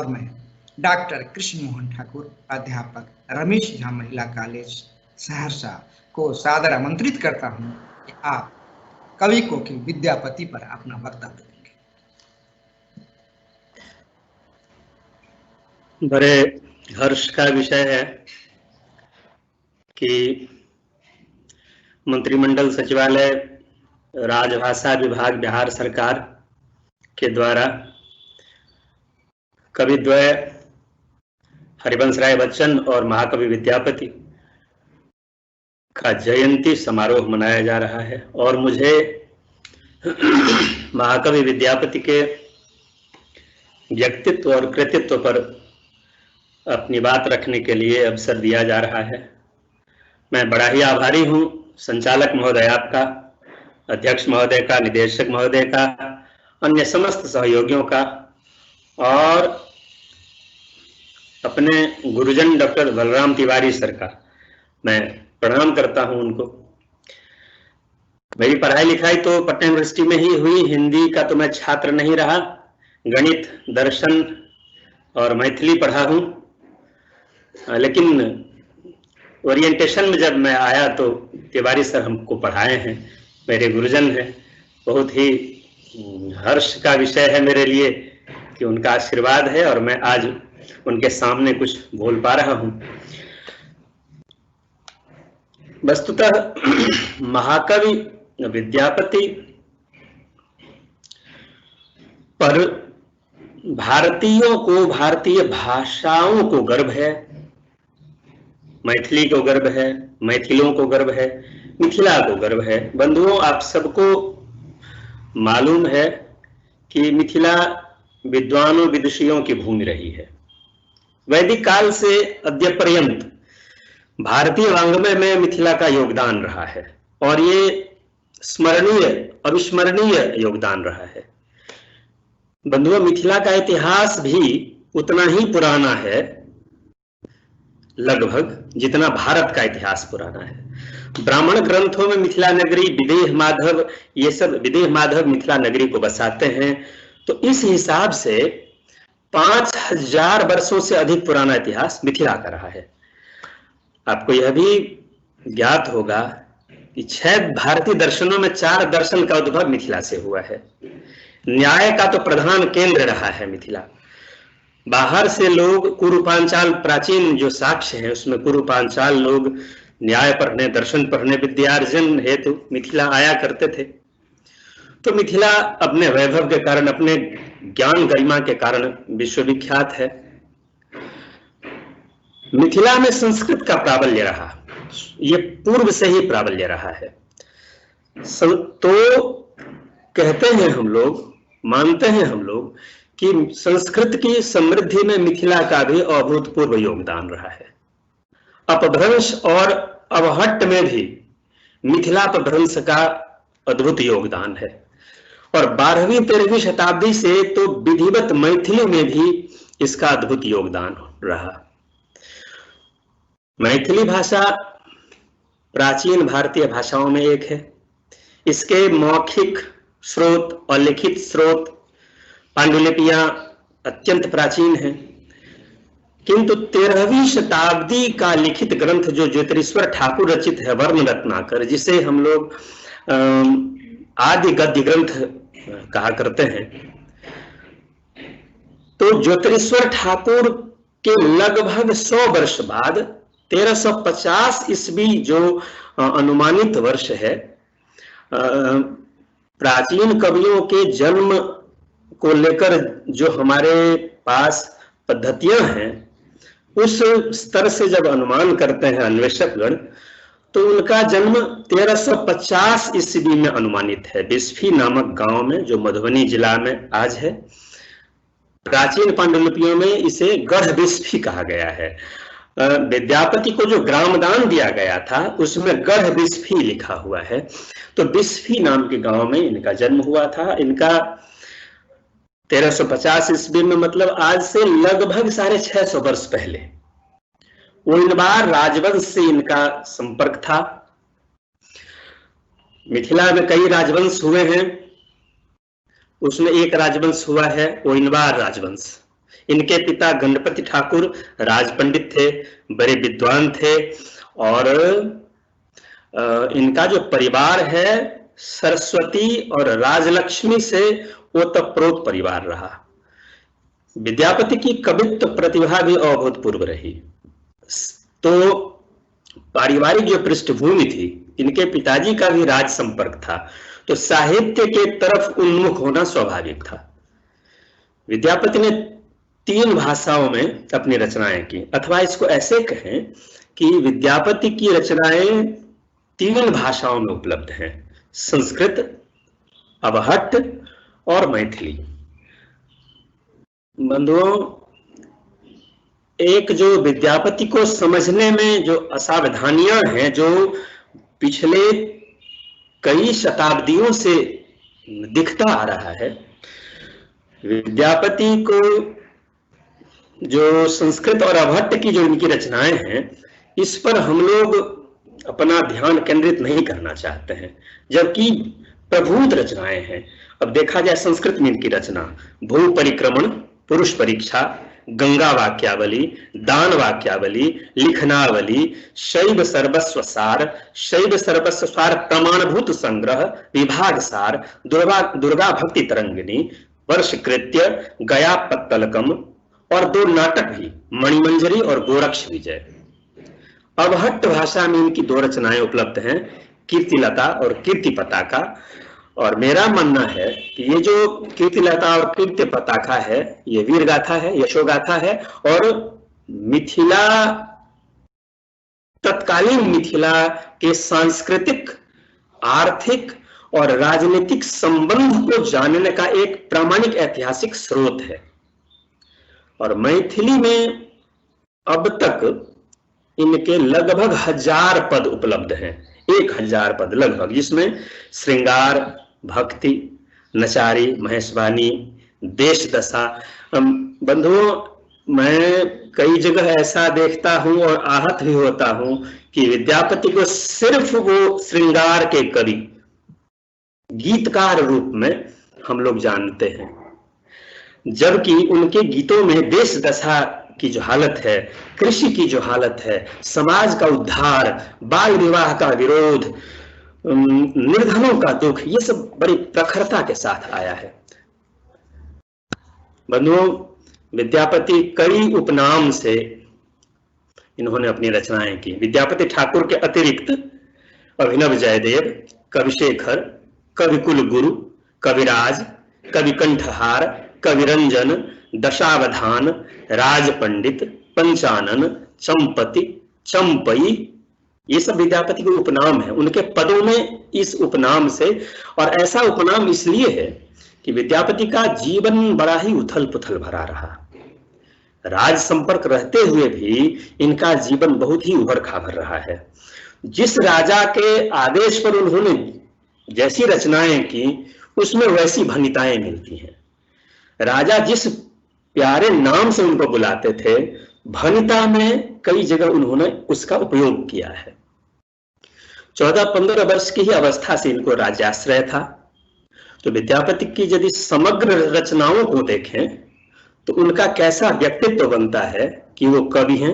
और मैं डॉक्टर कृष्ण मोहन ठाकुर, अध्यापक रमेश झा महिला कॉलेज सहरसा को सादर आमंत्रित करता हूं कि आप कवि कोकिल विद्यापति पर अपना वक्तव्य देंगे। बड़े हर्ष का विषय है कि मंत्रिमंडल सचिवालय राजभाषा विभाग बिहार सरकार के द्वारा कविद्वय हरिवंश राय बच्चन और महाकवि विद्यापति का जयंती समारोह मनाया जा रहा है और मुझे महाकवि विद्यापति के व्यक्तित्व और कृतित्व पर अपनी बात रखने के लिए अवसर दिया जा रहा है। मैं बड़ा ही आभारी हूं संचालक महोदय आपका, अध्यक्ष महोदय का, निदेशक महोदय का, अन्य समस्त सहयोगियों का और अपने गुरुजन डॉक्टर बलराम तिवारी सर का मैं प्रणाम करता हूं उनको। मेरी पढ़ाई लिखाई तो पटना यूनिवर्सिटी में ही हुई। हिंदी का तो मैं छात्र नहीं रहा, गणित, दर्शन और मैथिली पढ़ा हूं, लेकिन ओरिएंटेशन में जब मैं आया तो तिवारी सर हमको पढ़ाए हैं, मेरे गुरुजन हैं। बहुत ही हर्ष का विषय है मेरे लिए कि उनका आशीर्वाद है और मैं आज उनके सामने कुछ बोल पा रहा हूं। वस्तुतः महाकवि विद्यापति पर भारतीयों को, भारतीय भाषाओं को गर्व है। मैथिली को गर्व है, मैथिलों को गर्व है, मिथिला को गर्व है। बंधुओं, आप सबको मालूम है कि मिथिला विद्वानों विदुषियों की भूमि रही है। वैदिक काल से अद्य पर्यंत भारतीय वाङ्मय में मिथिला का योगदान रहा है और ये स्मरणीय, अविस्मरणीय योगदान रहा है। बंधुओं, मिथिला का इतिहास भी उतना ही पुराना है लगभग जितना भारत का इतिहास पुराना है। ब्राह्मण ग्रंथों में मिथिला नगरी, विदेह माधव, ये सब विदेह माधव मिथिला नगरी को बसाते हैं। तो इस हिसाब से 5000 वर्षों से अधिक पुराना इतिहास मिथिला का रहा है। आपको यह भी ज्ञात होगा कि 6 भारतीय दर्शनों में 4 दर्शन का उद्भव मिथिला से हुआ है। न्याय का तो प्रधान केंद्र रहा है मिथिला। बाहर से लोग कुरु पांचाल, प्राचीन जो साक्ष्य है उसमें कुरु पांचाल लोग न्याय पढ़ने, दर्शन पढ़ने, विद्यार्जन हेतु मिथिला आया करते थे। तो मिथिला अपने वैभव के कारण, अपने ज्ञान गरिमा के कारण विश्वविख्यात है। मिथिला में संस्कृत का प्राबल्य रहा, ये पूर्व से ही प्राबल्य रहा है। तो कहते हैं हम लोग, मानते हैं हम लोग कि संस्कृत की समृद्धि में मिथिला का भी अभूतपूर्व योगदान रहा है। अपभ्रंश और अवहट्ट में भी मिथिला अपभ्रंश का अद्भुत योगदान है और 12वीं-13वीं शताब्दी से तो विधिवत मैथिली में भी इसका अद्भुत योगदान रहा। मैथिली भाषा प्राचीन भारतीय भाषाओं में एक है। इसके मौखिक स्रोत और लिखित स्रोत, पांडुलिपियां अत्यंत प्राचीन हैं, किंतु 13वीं शताब्दी का लिखित ग्रंथ जो ज्योतिरीश्वर ठाकुर रचित है, वर्ण रत्नाकर, जिसे हम लोग आदि गद्य ग्रंथ कहा करते हैं, तो ज्योतिरीश्वर ठाकुर के लगभग 100 वर्ष बाद 1350 ईस्वी जो अनुमानित वर्ष है, प्राचीन कवियों के जन्म को लेकर जो हमारे पास पद्धतियां हैं, उस स्तर से जब अनुमान करते हैं अन्वेषकगण, तो उनका जन्म 1350 ईस्वी में अनुमानित है, बिस्फी नामक गांव में, जो मधुबनी जिला में आज है। प्राचीन पांडुलिपियों में इसे गढ़ बिस्फी कहा गया है। विद्यापति को जो ग्रामदान दिया गया था उसमें गढ़ बिस्फी लिखा हुआ है। तो बिस्फी नाम के गांव में इनका जन्म हुआ था। इनका 1350 ईस्वी में, मतलब आज से लगभग 650 वर्ष पहले, उइनबार राजवंश से इनका संपर्क था। मिथिला में कई राजवंश हुए हैं, उसमें एक राजवंश हुआ है उइनबार राजवंश। इनके पिता गणपति ठाकुर राज पंडित थे, बड़े विद्वान थे, और इनका जो परिवार है सरस्वती और राजलक्ष्मी से ओतप्रोत परिवार रहा। विद्यापति की कवित्व प्रतिभा भी अभूतपूर्व रही। तो पारिवारिक जो पृष्ठभूमि थी, इनके पिताजी का भी राज संपर्क था, तो साहित्य के तरफ उन्मुख होना स्वाभाविक था। विद्यापति ने 3 भाषाओं में अपनी रचनाएं की, अथवा इसको ऐसे कहें कि विद्यापति की रचनाएं 3 भाषाओं में उपलब्ध हैं, संस्कृत, अबहट्ट और मैथिली। बंधुओं, एक जो विद्यापति को समझने में जो असावधानियां हैं, जो पिछले कई शताब्दियों से दिखता आ रहा है, विद्यापति को जो संस्कृत और अबहट्ट की जो इनकी रचनाएं हैं, इस पर हम लोग अपना ध्यान केंद्रित नहीं करना चाहते हैं, जबकि प्रभुत रचनाएं हैं। अब देखा जाए संस्कृत में इनकी रचना भू परिक्रमण, पुरुष परीक्षा, गंगा वाक्यावली, दान वाक्यावली, लिखनावली, शैव सर्वस्व सार, शैव सर्वस्व सार प्रमाणभूत संग्रह, विभाग सार, दुर्गा भक्ति तरंगिनी, वर्ष कृत्य, गया पत्तलकम, और 2 नाटक भी, मणिमंजरी और गोरक्ष विजय। अबहट्ट भाषा में इनकी 2 रचनाएं उपलब्ध हैं, कीर्तिलता और कीर्ति पताका। और मेरा मानना है कि ये जो कीर्तिलता और कीर्ति पताका है, ये वीर गाथा है, यशोगाथा है, और मिथिला, तत्कालीन मिथिला के सांस्कृतिक, आर्थिक और राजनीतिक संबंध को जानने का एक प्रामाणिक ऐतिहासिक स्रोत है। और मैथिली में अब तक इनके लगभग 1000 पद उपलब्ध हैं, 1000 पद लगभग, जिसमें श्रृंगार, भक्ति, नचारी, महेशवाणी, देश दशा। बंधुओं, मैं कई जगह ऐसा देखता हूं और आहत भी होता हूं कि विद्यापति को सिर्फ वो श्रृंगार के कवि, गीतकार रूप में हम लोग जानते हैं, जबकि उनके गीतों में देश दशा की जो हालत है, कृषि की जो हालत है, समाज का उद्धार, बाल विवाह का विरोध, निर्धनों का दुख, ये सब बड़ी प्रखरता के साथ आया है। बंधुओं, विद्यापति कई उपनाम से इन्होंने अपनी रचनाएं की। विद्यापति ठाकुर के अतिरिक्त अभिनव जयदेव, कविशेखर, कविकुल गुरु, कविराज, कवि कंठहार, कविरंजन, दशावधान, राज पंडित, पंचानन, चंपति, चंपई, ये सब विद्यापति के उपनाम है। उनके पदों में इस उपनाम से, और ऐसा उपनाम इसलिए है कि विद्यापति का जीवन बड़ा ही उथल पुथल भरा रहा। राज संपर्क रहते हुए भी इनका जीवन बहुत ही उभर खाबर रहा है। जिस राजा के आदेश पर उन्होंने जैसी रचनाएं की, उसमें वैसी भनिताएं मिलती हैं। राजा जिस प्यारे नाम से उनको बुलाते थे, भनिता में कई जगह उन्होंने उसका उपयोग किया है। 14-15 वर्ष की ही अवस्था से इनको राज्याश्रय था। तो विद्यापति की यदि समग्र रचनाओं को देखें तो उनका कैसा व्यक्तित्व बनता है कि वो कवि हैं,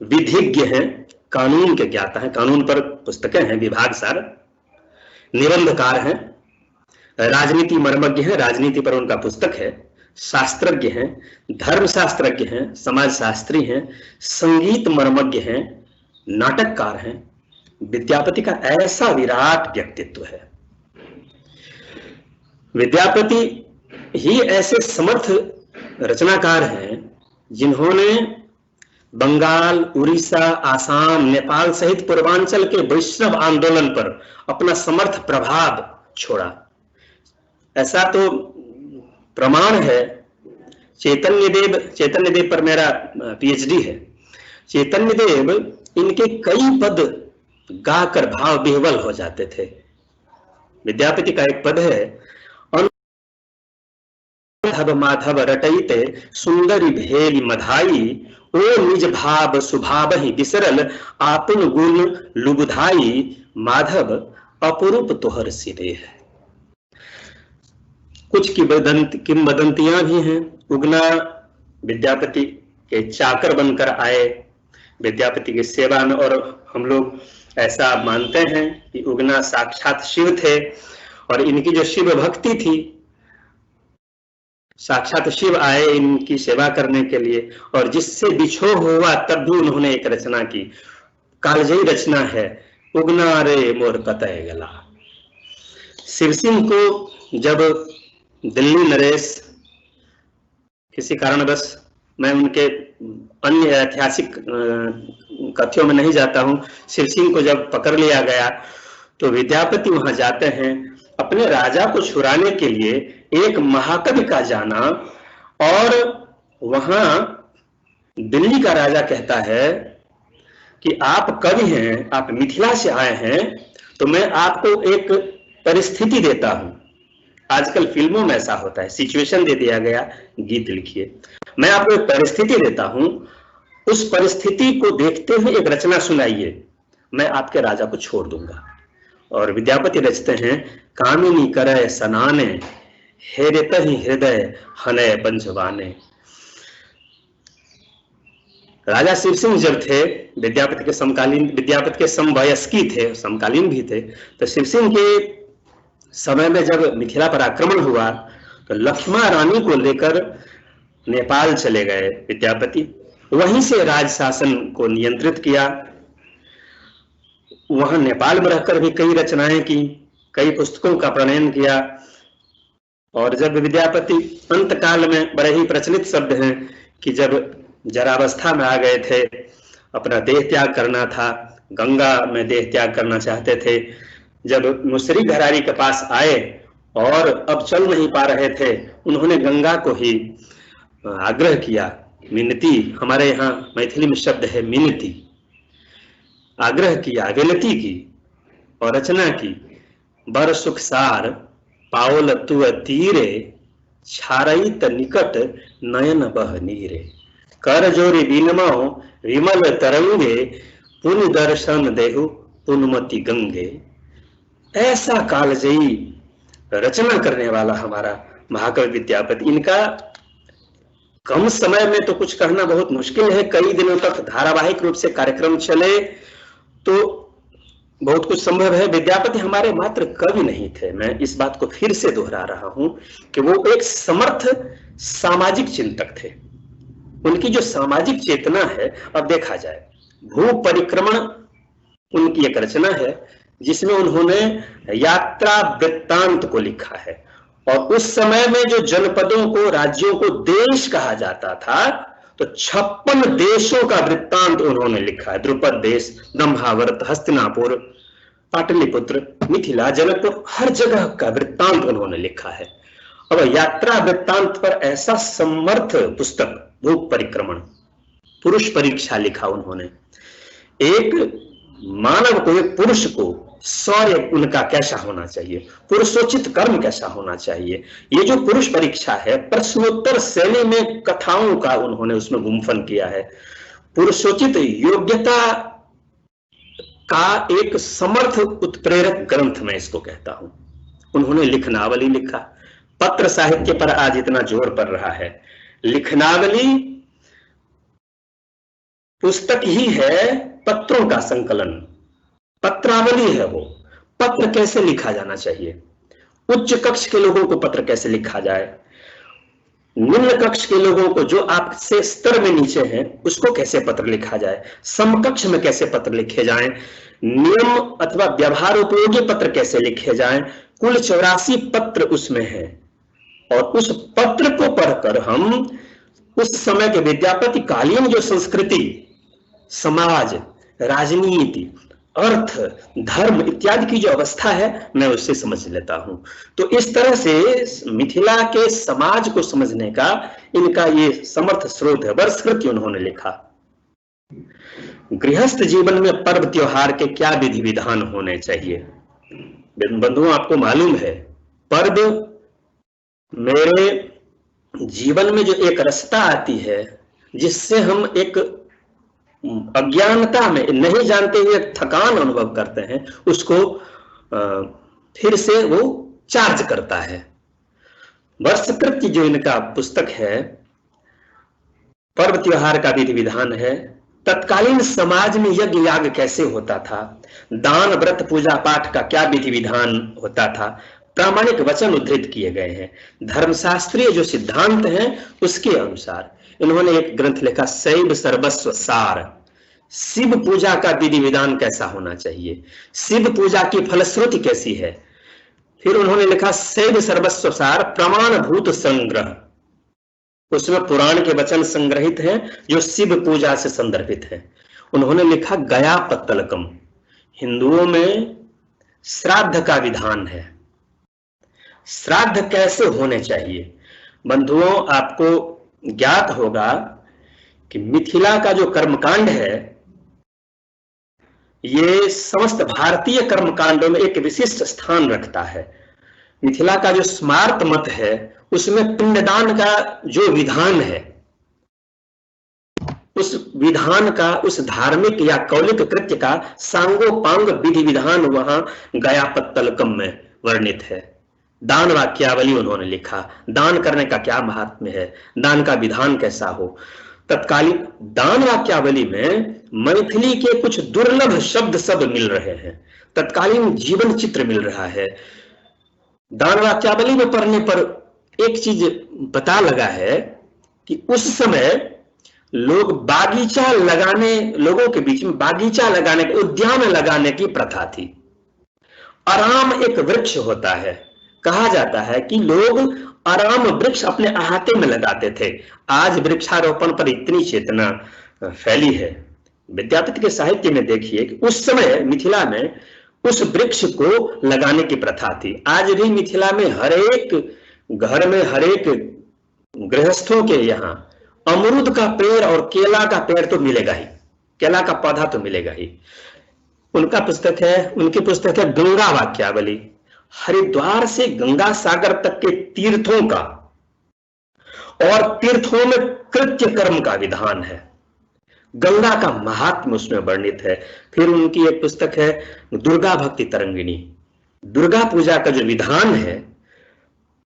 विधिज्ञ हैं, कानून के ज्ञाता हैं, कानून पर पुस्तकें हैं, विभाग सार, निबंधकार हैं, राजनीति मर्मज्ञ हैं, राजनीति पर उनका पुस्तक है, शास्त्रज्ञ हैं, धर्मशास्त्रज्ञ हैं, समाजशास्त्री हैं, संगीत मर्मज्ञ हैं, नाटककार हैं। विद्यापति का ऐसा विराट व्यक्तित्व है। विद्यापति ही ऐसे समर्थ रचनाकार हैं जिन्होंने बंगाल, उड़ीसा, आसाम, नेपाल सहित पूर्वांचल के वैष्णव आंदोलन पर अपना समर्थ प्रभाव छोड़ा। ऐसा तो प्रमाण है, चैतन्य देव पर मेरा पीएचडी है। चैतन्य देव इनके कई पद गाकर भाव विह्वल हो जाते थे। विद्यापति का एक पद है, माधव माधव रटैते सुंदरी भेली मधाई, ओ निज भाव सुभाव ही बिसरल आपुन गुण लुबुधाई, माधव अपरूप तोहर सिरे है। कुछ किंवदंतियां भी हैं। उगना विद्यापति के चाकर बनकर आए, विद्यापति की सेवा में। और हम लोग ऐसा मानते हैं कि उगना साक्षात शिव थे और इनकी जो शिव भक्ति थी, साक्षात शिव आए इनकी सेवा करने के लिए, और जिससे बिछोह हुआ तब भी उन्होंने एक रचना की, कालजयी रचना है, उगना रे मोर कतय गला। शिव सिंह को जब दिल्ली नरेश, किसी कारणवश मैं उनके अन्य ऐतिहासिक कथ्यों में नहीं जाता हूं, शिव सिंह को जब पकड़ लिया गया तो विद्यापति वहां जाते हैं अपने राजा को छुड़ाने के लिए, एक महाकवि का जाना। और वहां दिल्ली का राजा कहता है कि आप कवि हैं, आप मिथिला से आए हैं, तो मैं आपको एक परिस्थिति देता हूं। आजकल फिल्मों में ऐसा होता है, सिचुएशन दे दिया गया, गीत लिखिए। मैं आपको एक परिस्थिति देता हूं, उस परिस्थिति को देखते हुए एक रचना सुनाइए, मैं आपके राजा को छोड़ दूंगा। और विद्यापति रचते हैं, कामिनी करे सनाने, हेरत ही हृदय हनय पंचवाने। राजा शिव सिंह जब थे विद्यापति के समकालीन, विद्यापति के समवयस्की थे, समकालीन भी थे, तो शिव सिंह के समय में जब मिथिला पर आक्रमण हुआ तो लक्ष्मा रानी को लेकर नेपाल चले गए विद्यापति, वहीं से राज शासन को नियंत्रित किया। वहां नेपाल में रहकर भी कई रचनाएं की, कई पुस्तकों का प्रणयन किया। और जब विद्यापति अंतकाल में, बड़े ही प्रचलित शब्द हैं कि जब जरावस्था में आ गए थे, अपना देह त्याग करना था, गंगा में देह त्याग करना चाहते थे, जब मुसरी घरारी के पास आए और अब चल नहीं पा रहे थे, उन्होंने गंगा को ही आग्रह किया, मिनती, हमारे यहाँ मैथिली में शब्द है मिनती, आग्रह किया, विनती की और रचना की। बर सुख सार पाओल तु तीरे, छारई त निकट नयन बह नीरे। कर जोरी बिनमो विमल तरंगे, पुन दर्शन देहु पुनमति गंगे। ऐसा कालजयी रचना करने वाला हमारा महाकवि विद्यापति, इनका कम समय में तो कुछ कहना बहुत मुश्किल है, कई दिनों तक धारावाहिक रूप से कार्यक्रम चले तो बहुत कुछ संभव है। विद्यापति हमारे मात्र कवि नहीं थे, मैं इस बात को फिर से दोहरा रहा हूं कि वो एक समर्थ सामाजिक चिंतक थे। उनकी जो सामाजिक चेतना है, अब देखा जाए, भू परिक्रमण उनकी एक रचना है जिसमें उन्होंने यात्रा वृत्तांत को लिखा है। और उस समय में जो जनपदों को, राज्यों को देश कहा जाता था, तो 56 देशों का वृत्तांत उन्होंने लिखा है। द्रुपद देश, ब्रह्मावर्त, हस्तिनापुर, पाटलिपुत्र, मिथिला, जनकपुर, हर जगह का वृत्तांत उन्होंने लिखा है। अब यात्रा वृत्तांत पर ऐसा समर्थ पुस्तक भू परिक्रमण, पुरुष परीक्षा लिखा उन्होंने। एक मानव को, एक पुरुष को शौर्य उनका कैसा होना चाहिए, पुरुषोचित कर्म कैसा होना चाहिए, ये जो पुरुष परीक्षा है, प्रश्नोत्तर शैली में कथाओं का उन्होंने उसमें गुम्फन किया है। पुरुषोचित योग्यता का एक समर्थ उत्प्रेरक ग्रंथ मैं इसको कहता हूं। उन्होंने लिखनावली लिखा। पत्र साहित्य पर आज इतना जोर पड़ रहा है, लिखनावली पुस्तक ही है, पत्रों का संकलन, पत्रावली है वो। पत्र कैसे लिखा जाना चाहिए, उच्च कक्ष के लोगों को पत्र कैसे लिखा जाए, निम्न कक्ष के लोगों को, जो आपसे स्तर में नीचे हैं, उसको कैसे पत्र लिखा जाए, समकक्ष में कैसे पत्र लिखे जाएं, नियम अथवा व्यवहार उपयोगी पत्र कैसे लिखे जाएं। कुल 84 पत्र उसमें है। और उस पत्र को पढ़कर हम उस समय के विद्यापति कालीन जो संस्कृति, समाज, राजनीति, अर्थ, धर्म इत्यादि की जो अवस्था है, मैं उससे समझ लेता हूं। तो इस तरह से मिथिला के समाज को समझने का इनका ये समर्थ स्रोत है। वर्षकृत्य उन्होंने लिखा। गृहस्थ जीवन में पर्व त्योहार के क्या विधि विधान होने चाहिए। बंधुओं, आपको मालूम है, पर्व मेरे जीवन में जो एक रसता आती है, जिससे हम एक अज्ञानता में, नहीं जानते हुए थकान अनुभव करते हैं, उसको फिर से वो चार्ज करता है। वर्षकृत्य जो इनका पुस्तक है, पर्व त्योहार का विधि विधान है, तत्कालीन समाज में यज्ञ याग कैसे होता था, दान व्रत पूजा पाठ का क्या विधि विधान होता था, प्रामाणिक वचन उद्धृत किए गए हैं। धर्मशास्त्रीय जो सिद्धांत हैं उसके अनुसार इन्होंने एक ग्रंथ लिखा, शैव सर्वस्व सार। शिव पूजा का विधि विधान कैसा होना चाहिए, शिव पूजा की फलश्रुति कैसी है। फिर उन्होंने लिखा शैव सर्वस्व सार प्रमाणभूत संग्रह, उसमें पुराण के वचन संग्रहित हैं जो शिव पूजा से संदर्भित हैं। उन्होंने लिखा गया पत्तलकम, हिंदुओं में श्राद्ध का विधान है, श्राद्ध कैसे होने चाहिए। बंधुओं, आपको ज्ञात होगा कि मिथिला का जो कर्मकांड है ये समस्त भारतीय कर्मकांडों में एक विशिष्ट स्थान रखता है। मिथिला का जो स्मार्त मत है उसमें पिंडदान का जो विधान है, उस विधान का, उस धार्मिक या कौलिक कृत्य का सांगोपांग विधि विधान वहां गया पत्तलकम में वर्णित है। दान वाक्यावली उन्होंने लिखा, दान करने का क्या महात्म्य है, दान का विधान कैसा हो। तत्कालीन दान वाक्यावली में मैथिली के कुछ दुर्लभ शब्द सब मिल रहे हैं, तत्कालीन जीवन चित्र मिल रहा है। दान वाक्यावली में पढ़ने पर एक चीज पता लगा है कि उस समय लोग बागीचा लगाने, लोगों के बीच में बागीचा लगाने, उद्यान लगाने की प्रथा थी। आराम एक वृक्ष होता है, कहा जाता है कि लोग आराम वृक्ष अपने अहाते में लगाते थे। आज वृक्षारोपण पर इतनी चेतना फैली है। विद्यापति के साहित्य में देखिए कि उस समय मिथिला में उस वृक्ष को लगाने की प्रथा थी। आज भी मिथिला में हर एक घर में, हर एक गृहस्थों के यहाँ अमरूद का पेड़ और केला का पेड़ तो मिलेगा ही, केला का पौधा तो मिलेगा ही। उनकी पुस्तक है गंगा वाक्यावली। हरिद्वार से गंगा सागर तक के तीर्थों का और तीर्थों में कृत्य कर्म का विधान है, गंगा का महात्म्य उसमें वर्णित है। फिर उनकी एक पुस्तक है दुर्गा भक्ति तरंगिणी। दुर्गा पूजा का जो विधान है,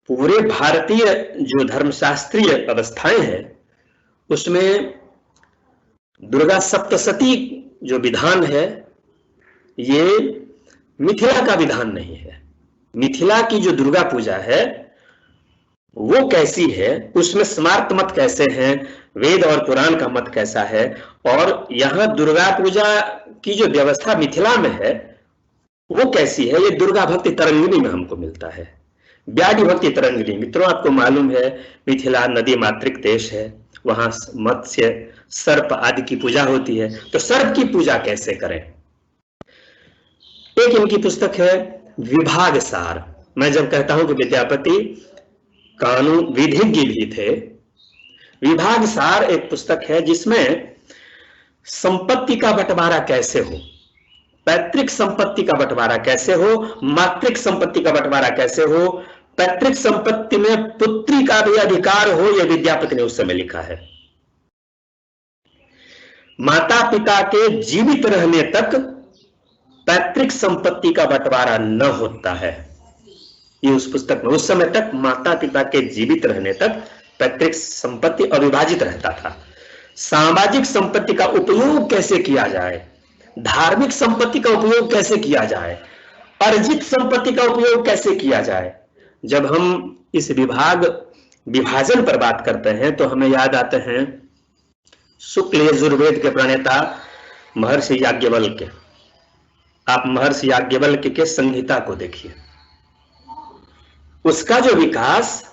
पूरे भारतीय जो धर्मशास्त्रीय अवस्थाएं हैं उसमें दुर्गा सप्तशती जो विधान है ये मिथिला का विधान नहीं है। मिथिला की जो दुर्गा पूजा है वो कैसी है, उसमें स्मार्त मत कैसे हैं, वेद और पुराण का मत कैसा है, और यहां दुर्गा पूजा की जो व्यवस्था मिथिला में है वो कैसी है, ये दुर्गा भक्ति तरंगिणी में हमको मिलता है। व्याधि भक्ति तरंगिणी, मित्रों आपको मालूम है मिथिला नदी मातृक देश है, वहां मत्स्य सर्प आदि की पूजा होती है, तो सर्प की पूजा कैसे करें। एक इनकी पुस्तक है विभाग सार। मैं जब कहता हूं कि विद्यापति कानून विधिज्ञ भी थे, विभाग सार एक पुस्तक है जिसमें संपत्ति का बंटवारा कैसे हो, पैतृक संपत्ति का बंटवारा कैसे हो, मातृक संपत्ति का बंटवारा कैसे हो, पैतृक संपत्ति में पुत्री का भी अधिकार हो, यह विद्यापति ने उस समय लिखा है। माता पिता के जीवित रहने तक पैतृक संपत्ति का बंटवारा न होता है, ये उस पुस्तक में। उस समय तक माता पिता के जीवित रहने तक पैतृक संपत्ति अविभाजित रहता था। सामाजिक संपत्ति का उपयोग कैसे किया जाए, धार्मिक संपत्ति का उपयोग कैसे किया जाए, अर्जित संपत्ति का उपयोग कैसे किया जाए। जब हम इस विभाजन पर बात करते हैं तो हमें याद आते हैं शुक्ल यजुर्वेद के प्रणेता महर्षि याज्ञवल्क्य। आप महर्षि याज्ञवल्क्य के संहिता को देखिए, उसका जो विकास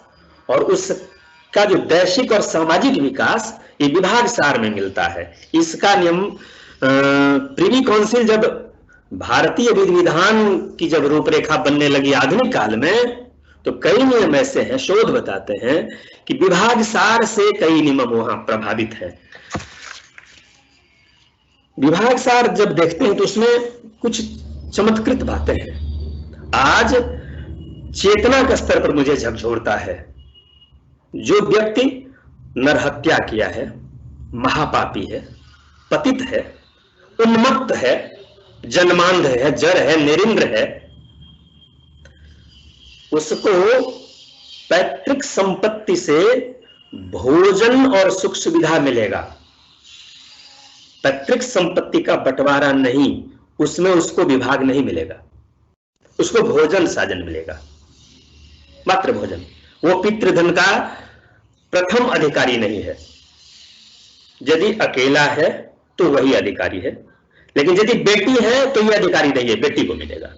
और उसका जो दैशिक और सामाजिक विकास ये विभाग सार में मिलता है। इसका नियम प्रिवी काउंसिल जब भारतीय विधि विधान की जब रूपरेखा बनने लगी आधुनिक काल में, तो कई नियम ऐसे हैं, शोध बताते हैं कि विभाग सार से कई नियम वहां प्रभावित हैं। विभाग सार जब देखते हैं तो उसमें कुछ चमत्कृत बातें हैं। आज चेतना के स्तर पर मुझे झकझोरता है, जो व्यक्ति नरहत्या किया है, महापापी है, पतित है, उन्मत्त है, जन्मांध है, जड़ है, निरिंद्र है, उसको पैतृक संपत्ति से भोजन और सुख सुविधा मिलेगा, पैतृक संपत्ति का बंटवारा नहीं, उसमें उसको विभाग नहीं मिलेगा, उसको भोजन साजन मिलेगा, मात्र भोजन। वो पितृधन का प्रथम अधिकारी नहीं है। यदि अकेला है तो वही अधिकारी है, लेकिन यदि बेटी है तो यह अधिकारी नहीं है, बेटी को मिलेगा।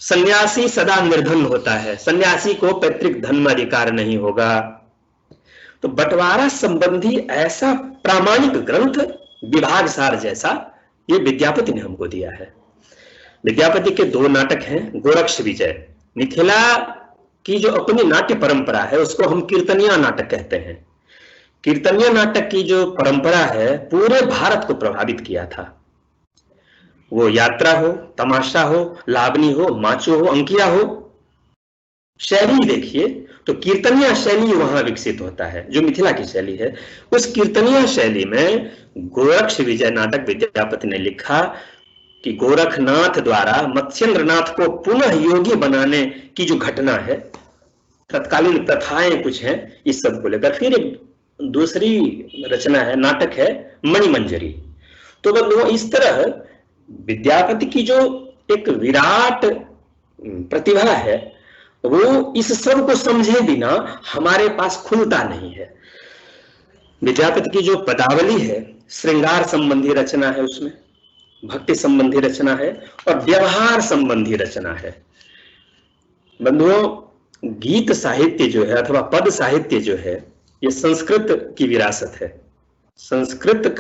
सन्यासी सदा निर्धन होता है, सन्यासी को पैतृक धन में अधिकार नहीं होगा। तो बंटवारा संबंधी ऐसा प्रामाणिक ग्रंथ विभाग सार जैसा ये विद्यापति ने हमको दिया है। विद्यापति के 2 नाटक हैं, गोरक्ष विजय। मिथिला की जो अपनी नाट्य परंपरा है उसको हम कीर्तनिया नाटक कहते हैं। कीर्तनिया नाटक की जो परंपरा है पूरे भारत को प्रभावित किया था। वो यात्रा हो, तमाशा हो, लावनी हो, माचो हो, अंकिया हो, शैली देखिए तो कीर्तनिया शैली वहां विकसित होता है, जो मिथिला की शैली है। उस कीर्तनिया शैली में गोरक्ष विजय नाटक विद्यापति ने लिखा कि गोरखनाथ द्वारा मत्स्येंद्रनाथ को पुनः योगी बनाने की जो घटना है, तत्कालीन प्रथाएं कुछ हैं, इस सब को लेकर फिर एक दूसरी रचना है, नाटक है मणिमंजरी। तो बंधुओं, इस तरह विद्यापति की जो एक विराट प्रतिभा है वो इस सब को समझे बिना हमारे पास खुलता नहीं है। विद्यापति की जो पदावली है, श्रृंगार संबंधी रचना है, उसमें भक्ति संबंधी रचना है और व्यवहार संबंधी रचना है। बंधुओं, गीत साहित्य जो है अथवा पद साहित्य जो है ये संस्कृत की विरासत है। संस्कृत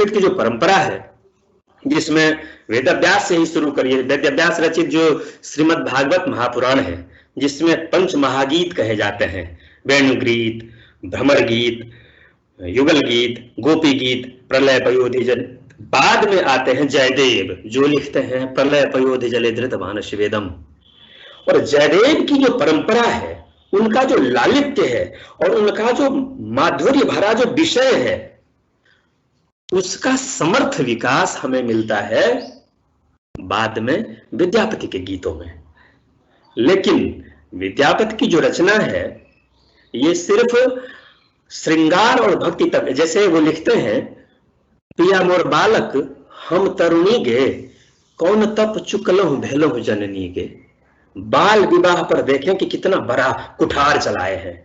की जो परंपरा है, जिसमें वेदव्यास से ही शुरू करिए, वेदव्यास रचित जो श्रीमद् भागवत महापुराण है, जिसमें पंच महागीत कहे जाते हैं, वेणुगीत, भ्रमर गीत, युगल गीत, गोपी गीत, प्रलय पयोधि जल। बाद में आते हैं जयदेव, जो लिखते हैं प्रलय पयोधि जले धृत मानस वेदम। और जयदेव की जो परंपरा है, उनका जो लालित्य है और उनका जो माधुर्य भरा जो विषय है, उसका समर्थ विकास हमें मिलता है बाद में विद्यापति के गीतों में। लेकिन विद्यापति की जो रचना है ये सिर्फ श्रृंगार और भक्ति तक, जैसे वो लिखते हैं, पिया मोर बालक हम तरुणी गे, कौन तप चुकलहु भेलहु जननी गे। बाल विवाह पर देखें कि कितना बड़ा कुठार चलाए हैं।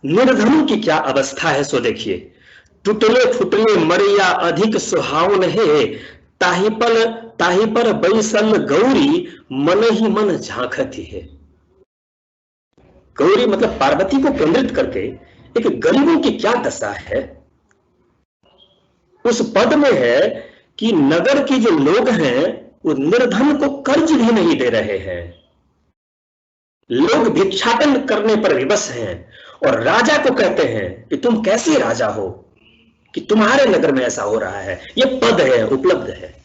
निर्धनों की क्या अवस्था है सो देखिए, टुटले फुटले मरिया अधिक सुहावन है, ताही पर बैसल गौरी मन ही मन झांकती है। गौरी मतलब पार्वती को केंद्रित करके एक गरीबों की क्या दशा है। उस पद में है कि नगर के जो लोग हैं वो निर्धन को कर्ज भी नहीं दे रहे हैं, लोग भिक्षाटन करने पर विवश हैं और राजा को कहते हैं कि तुम कैसे राजा हो कि तुम्हारे नगर में ऐसा हो रहा है। ये पद है, उपलब्ध है।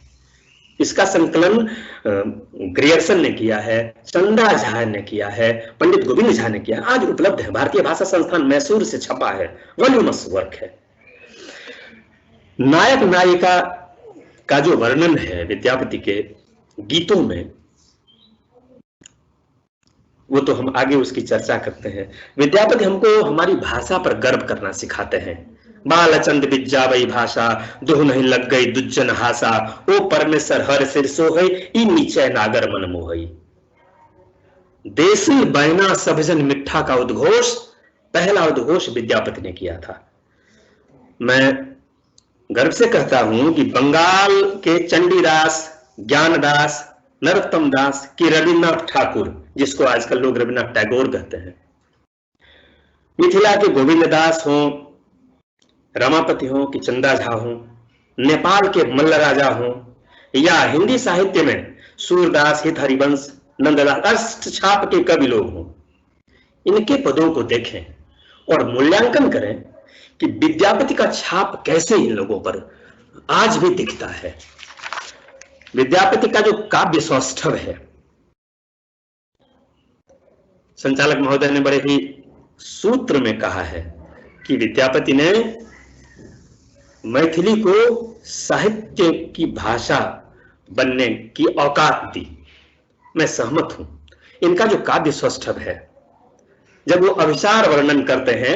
इसका संकलन ग्रियर्सन ने किया है, चंदा झा ने किया है, पंडित गोविंद झा ने किया है, आज उपलब्ध है। भारतीय भाषा संस्थान मैसूर से छपा है, वॉल्यूमस वर्क है। नायक नायिका का जो वर्णन है विद्यापति के गीतों में, वो तो हम आगे उसकी चर्चा करते हैं। विद्यापति हमको हमारी भाषा पर गर्व करना सिखाते हैं। बालचंद विद्या वही भाषा, दुह नहीं लग गई दुज्जन हासा, ओ परमेश्वर हर सिर सोहई, ई नीचे नागर मन मोहई। देसी बैना सबजन मिठा का उद्घोष, पहला उद्घोष विद्यापति ने किया था। मैं गर्व से कहता हूं कि बंगाल के चंडीदास, ज्ञानदास, नरोत्तम दास की रविन्द्रनाथ ठाकुर, जिसको आजकल लोग रविन्द्रनाथ टैगोर कहते हैं, मिथिला के गोविंद दास हो, रमापति हो कि चंदा झा हो, नेपाल के मल्ल राजा हो, या हिंदी साहित्य में सूरदास, हित हरिवंश, नंददास, अष्टछाप के कवि लोग हों, इनके पदों को देखें और मूल्यांकन करें कि विद्यापति का छाप कैसे इन लोगों पर आज भी दिखता है। विद्यापति का जो काव्य सौष्ठव है, संचालक महोदय ने बड़े ही सूत्र में कहा है कि विद्यापति ने मैथिली को साहित्य की भाषा बनने की औकात दी। मैं सहमत हूं। इनका जो काव्य सौष्ठव है, जब वो अभिसार वर्णन करते हैं,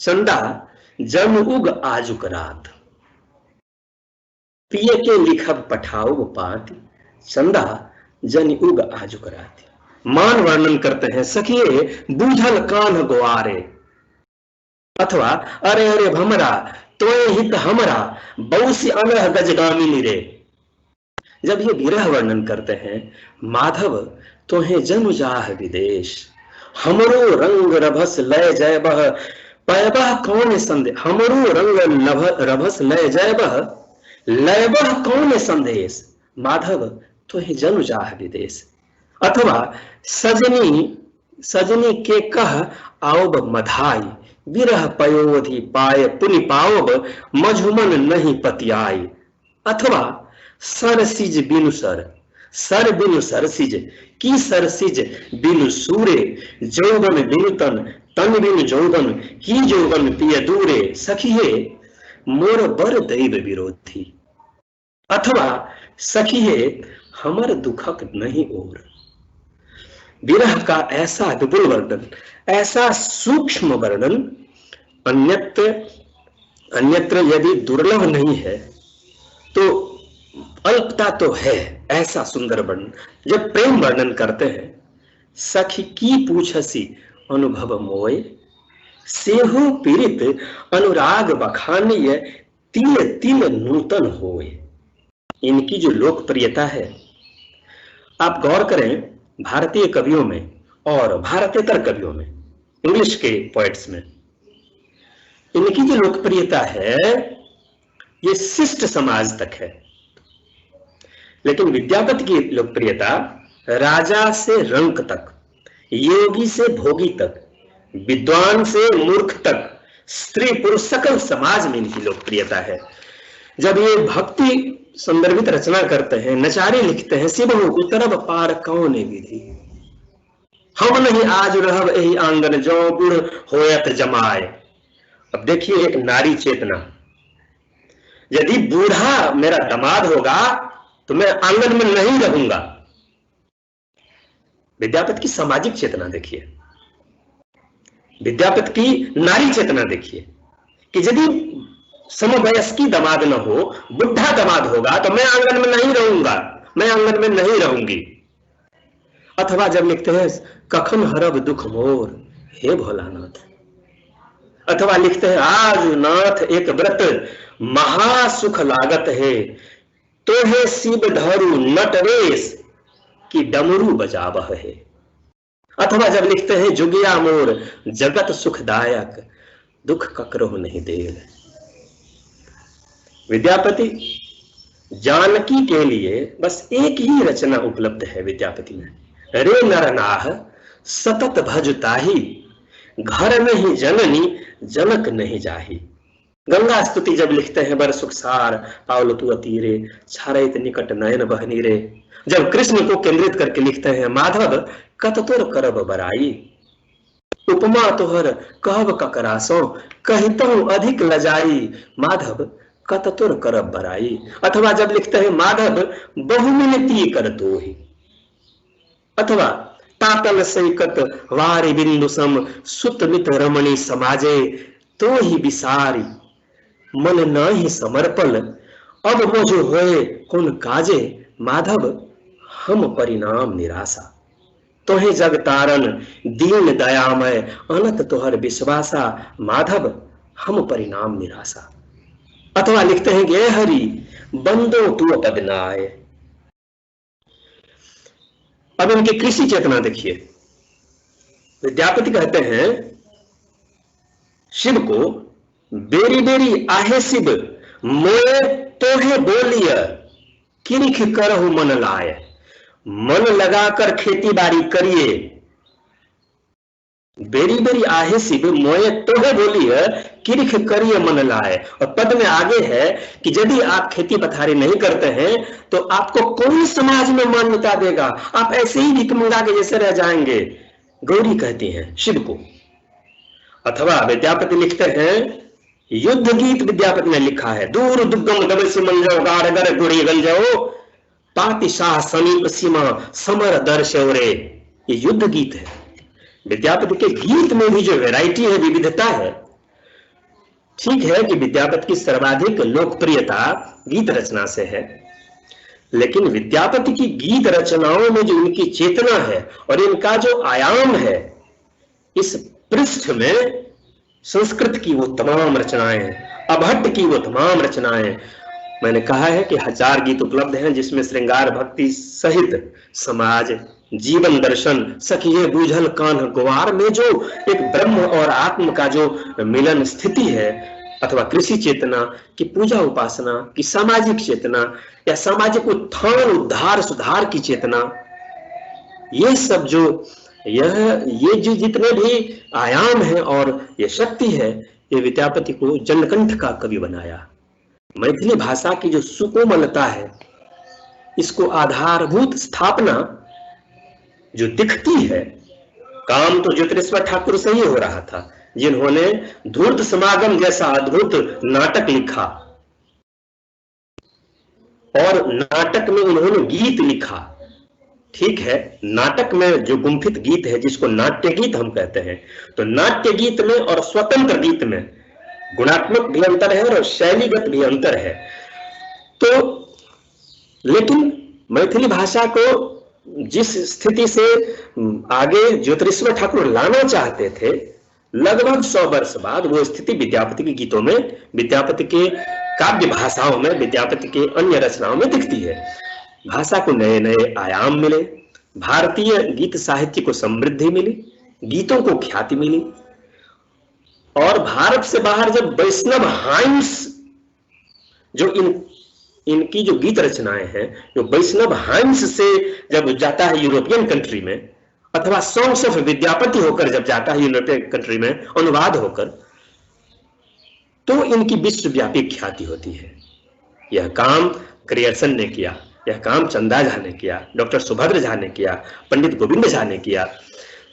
चंदा जन उग आजुक रात, पिए के लिखब पठाओ पाती, चंदा जन उग आजुक रात। मान वर्णन करते हैं, सखिए बूझल कान गोआरे, अथवा अरे अरे भमरा तोय हित हमरा, बौसी अनह गजगामिनी रे। जब ये विरह वर्णन करते हैं, माधव तोहे जनु जाह विदेश, हमरो रंग रभस लय जय बह, पैबह कौन संदेश, हमरो रंग रभस लय जय बह, लयबह कौन संदेश, माधव तोहे जनु जाह विदेश। अथवा सजनी सजनी के कह आओब मधाई, विरह पयोधि पाए पुनि पाओब, मझुमन नहीं पतियाई। अथवा सर सिज बिनु सर बिनु सर सिज, की सर सिज बिनु सूरे, जौवन बिनु तन, तन बिनु जौवन, की जौवन पिय दूरे, सखिए मोर बर दैव विरोधी। अथवा सखिए हमर दुखक नहीं और। विरह का ऐसा विपुल वर्णन, ऐसा सूक्ष्म वर्णन अन्यत्र यदि दुर्लभ नहीं है तो अल्पता तो है। ऐसा सुंदर वर्णन जब प्रेम वर्णन करते हैं, सखी की पूछसी अनुभव मोय, सेहो पीड़ित अनुराग बखानीय, तिल तिल नूतन होय। इनकी जो लोकप्रियता है, आप गौर करें, भारतीय कवियों में और भारतेतर कवियों में, इंग्लिश के पोएट्स में, इनकी जो लोकप्रियता है ये शिष्ट समाज तक है। लेकिन विद्यापति की लोकप्रियता राजा से रंक तक, योगी से भोगी तक, विद्वान से मूर्ख तक, स्त्री पुरुष सकल समाज में इनकी लोकप्रियता है। जब ये भक्ति संदर्भित रचना करते हैं, नचारी लिखते हैं, शिव उतरब पार कौन विधि, हम नहीं आज रहब यही आंगन, जो गुड़ होयत जमाए। अब देखिए एक नारी चेतना, यदि बूढ़ा मेरा दामाद होगा तो मैं आंगन में नहीं रहूंगा। विद्यापति की सामाजिक चेतना देखिए, विद्यापति की नारी चेतना देखिए कि यदि समवयस्की दामाद न हो, बुढ़ा दामाद होगा तो मैं आंगन में नहीं रहूंगा, मैं आंगन में नहीं रहूंगी। अथवा जब लिखते हैं कखन हरब दुख मोर हे भोलानाथ, अथवा लिखते हैं आज नाथ एक व्रत महासुख लागत है, तोहे शिव धरु नटवेश की डमरू बजावह है। अथवा जब लिखते हैं जुगिया मोर जगत सुखदायक, दुख ककरो नहीं देल। विद्यापति जानकी के लिए बस एक ही रचना उपलब्ध है विद्यापति में, रे नरनाह सतत भजताही, घर नहीं जननी जनक नहीं जाही। गंगा स्तुति जब लिखते हैं बर सुखसार पावल तु अतीरे, छारैत निकट नयन बहनी रे। जब कृष्ण को केंद्रित करके लिखते हैं माधव कत तोर करब बराई, उपमा तोहर कहब ककरासो, कहितहु अधिक लजाई, माधव कत तोर करब बराई। अथवा जब लिखते हैं माधव बहुमिनती कर दोही, अथवा तातल सैकत वारि बिंदु सम, सुत मित रमणी समाजे, तो ही बिसारी मन नाही समर्पण, अब मोजो होए कौन काजे, माधव हम परिणाम निराशा। तोहे जग तारन दीन दयामय, अनत तोहर विश्वासा, माधव हम परिणाम निराशा। अथवा लिखते हैं कि हरि बंदो तू पद न आए। अब इनकी कृषि चेतना देखिए, विद्यापति कहते हैं शिव को बेरी बेरी आहे शिव मोए तोहे बोलिय, किरिख करहु मन लाय, मन लगाकर खेती बाड़ी करिए। बेरी बेरी आहे शिव मोए तोहे बोलिय, किरिख करिए मन लाए। और पद में आगे है कि यदि आप खेती पथारी नहीं करते हैं तो आपको कौन समाज में मान्यता देगा, आप ऐसे ही भिख मंगा के जैसे रह जाएंगे। गौरी कहती हैं शिव को। अथवा विद्यापति लिखते हैं, युद्ध गीत विद्यापति ने लिखा है, दूर दुर्गम गबे से मंजो गारगर गुड़ी गंजो, पाति शाह समीप सीमा समर दर्शो रे। ये युद्ध गीत है। विद्यापति के गीत में भी जो वैरायटी है, विविधता है। ठीक है कि विद्यापति की सर्वाधिक लोकप्रियता गीत रचना से है, लेकिन विद्यापति की गीत रचनाओं में जो इनकी चेतना है और इनका जो आयाम है, इस पृष्ठ में संस्कृत की वो तमाम रचनाएं, अभट्ट की वो तमाम रचनाएं, मैंने कहा है कि 1000 गीत उपलब्ध हैं, जिसमें श्रृंगार भक्ति सहित समाज, जीवन दर्शन, सखिए बूझल कान्ह गुवार में जो एक ब्रह्म और आत्म का जो मिलन स्थिति है, अथवा कृषि चेतना की पूजा उपासना की सामाजिक चेतना या सामाजिक उत्थान उद्धार सुधार की चेतना, ये सब जो ये जो जितने भी आयाम है और ये शक्ति है, ये विद्यापति को जनकंठ का कवि बनाया। मैथिली भाषा की जो सुकोमलता है, इसको आधारभूत स्थापना जो दिखती है, काम तो ज्योतिरेश्वर ठाकुर से ही हो रहा था, जिन्होंने धूर्त समागम जैसा अद्भुत नाटक लिखा और नाटक में उन्होंने गीत लिखा। ठीक है, नाटक में जो गुंफित गीत है, जिसको नाट्य गीत हम कहते हैं, तो नाट्य गीत में और स्वतंत्र गीत में गुणात्मक भी अंतर है और शैलीगत भी अंतर है। तो लेकिन मैथिली भाषा को जिस स्थिति से आगे ज्योतिरेश्वर ठाकुर लाना चाहते थे, लगभग 100 वर्ष बाद वो स्थिति विद्यापति के गीतों में, विद्यापति के काव्य भाषाओं में, विद्यापति के अन्य रचनाओं में दिखती है। भाषा को नए नए आयाम मिले, भारतीय गीत साहित्य को समृद्धि मिली, गीतों को ख्याति मिली, और भारत से बाहर जब वैष्णव हाइम्स, जो इनकी जो गीत रचनाएं हैं, जो वैष्णव हाइम्स से जब जाता है यूरोपियन कंट्री में, अथवा सॉन्ग्स ऑफ विद्यापति होकर जब जाता है यूरोपियन कंट्री में अनुवाद होकर, तो इनकी विश्वव्यापी ख्याति होती है। यह काम ग्रियर्सन ने किया, यह काम चंदा झा ने किया, डॉक्टर सुभद्र झा ने किया, पंडित गोविंद झा ने किया।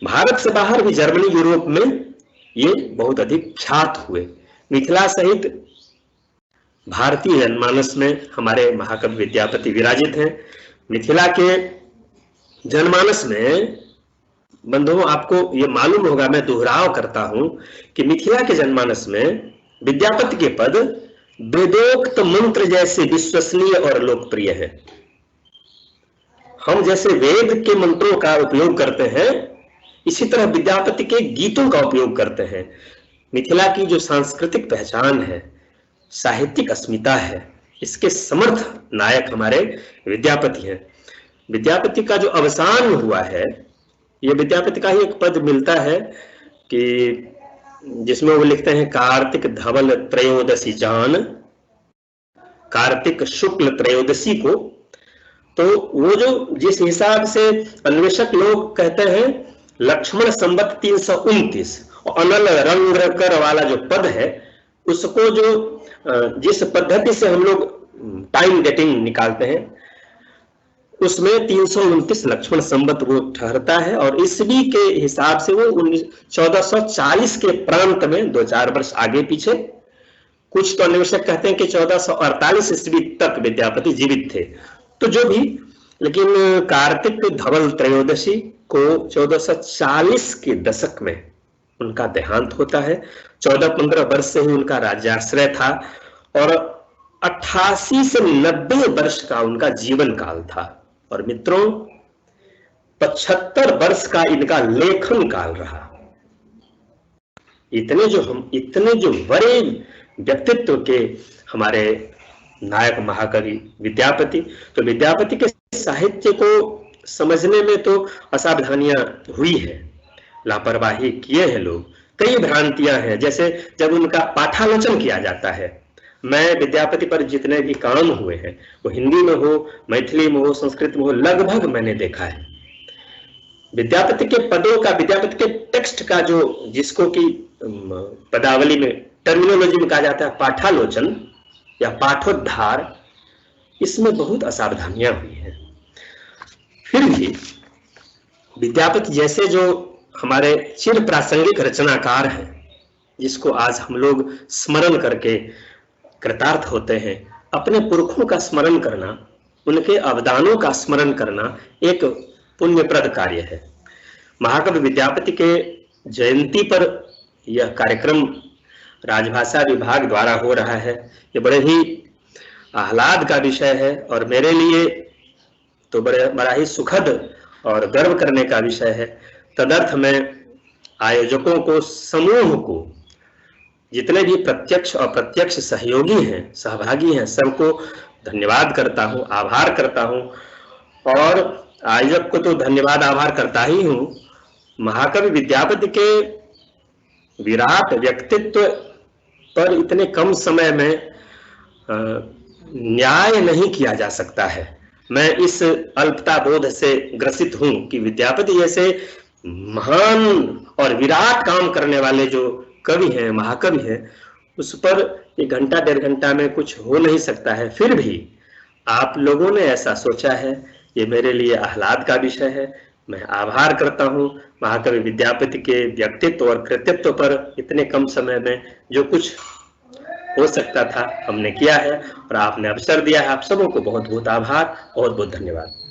भारत से बाहर भी जर्मनी, यूरोप में ये बहुत अधिक ख्यात हुए। मिथिला सहित भारतीय जनमानस में हमारे महाकवि विद्यापति विराजित हैं। मिथिला के जनमानस में बंधुओं, आपको ये मालूम होगा, मैं दोहराव करता हूं कि मिथिला के जनमानस में विद्यापति के पद वेदोक्त मंत्र जैसे विश्वसनीय और लोकप्रिय है। हम जैसे वेद के मंत्रों का उपयोग करते हैं, इसी तरह विद्यापति के गीतों का उपयोग करते हैं। मिथिला की जो सांस्कृतिक पहचान है, साहित्यिक अस्मिता है, इसके समर्थ नायक हमारे विद्यापति हैं। विद्यापति का जो अवसान हुआ है, ये विद्यापति का ही एक पद मिलता है कि जिसमें वो लिखते हैं, कार्तिक धवल त्रयोदशी जान, कार्तिक शुक्ल त्रयोदशी को। तो वो जो जिस हिसाब से अन्वेषक लोग कहते हैं लक्ष्मण संवत 329 और अनल रंग कर वाला जो पद है, उसको जो जिस पद्धति से हम लोग टाइम डेटिंग निकालते हैं, उसमें 329 लक्ष्मण संवत वो ठहरता है, और ईस्वी के हिसाब से वो 1440 के प्रांत में 2-4 वर्ष आगे पीछे, कुछ तो अन्वेषक कहते हैं कि 1448 ईस्वी तक विद्यापति जीवित थे। तो जो भी, लेकिन कार्तिक धवल त्रयोदशी को 1440 के दशक में उनका देहांत होता है। 14-15 वर्ष से ही उनका राज्याश्रय था और 88 से 90 वर्ष का उनका जीवन काल था। और मित्रों, 75 वर्ष का इनका लेखन काल रहा। इतने जो बड़े व्यक्तित्व के हमारे नायक महाकवि विद्यापति, तो विद्यापति के साहित्य को समझने में तो असावधानियां हुई है, लापरवाही किए हैं लोग, कई भ्रांतियां हैं। जैसे जब उनका पाठालोचन किया जाता है, मैं विद्यापति पर जितने भी काम हुए हैं, वो हिंदी में हो, मैथिली में हो, संस्कृत में हो, लगभग मैंने देखा है। विद्यापति के पदों का, विद्यापति के टेक्स्ट का जो, जिसको कि पदावली में, टर्मिनोलॉजी में कहा जाता है पाठालोचन या पाठोद्धार, इसमें बहुत असावधानियां हुई हैं। फिर भी विद्यापति जैसे जो हमारे चिर प्रासंगिक रचनाकार हैं, जिसको आज हम लोग स्मरण करके कृतार्थ होते हैं, अपने पुरखों का स्मरण करना, उनके अवदानों का स्मरण करना एक पुण्यप्रद कार्य है। महाकवि विद्यापति के जयंती पर यह कार्यक्रम राजभाषा विभाग द्वारा हो रहा है। ये बड़े ही आह्लाद का विषय है और मेरे लिए तो बड़ा ही सुखद और गर्व करने का विषय है। तदर्थ मैं आयोजकों को, समूह को, जितने भी प्रत्यक्ष और अप्रत्यक्ष सहयोगी हैं, सहभागी हैं, सबको धन्यवाद करता हूं, आभार करता हूं। और आयोजक को तो धन्यवाद आभार करता ही हूं, महाकवि विद्यापति के विराट व्यक्तित्व पर इतने कम समय में न्याय नहीं किया जा सकता है। मैं इस अल्पता बोध से ग्रसित हूं कि विद्यापति जैसे महान और विराट काम करने वाले जो कवि हैं, महाकवि हैं, उस पर 1 घंटा 1.5 घंटा में कुछ हो नहीं सकता है। फिर भी आप लोगों ने ऐसा सोचा है, ये मेरे लिए आह्लाद का विषय है। मैं आभार करता हूँ महाकवि विद्यापति के व्यक्तित्व और कृतित्व पर। इतने कम समय में जो कुछ हो सकता था हमने किया है और आपने अवसर दिया है। आप सबों को बहुत बहुत आभार, बहुत बहुत धन्यवाद।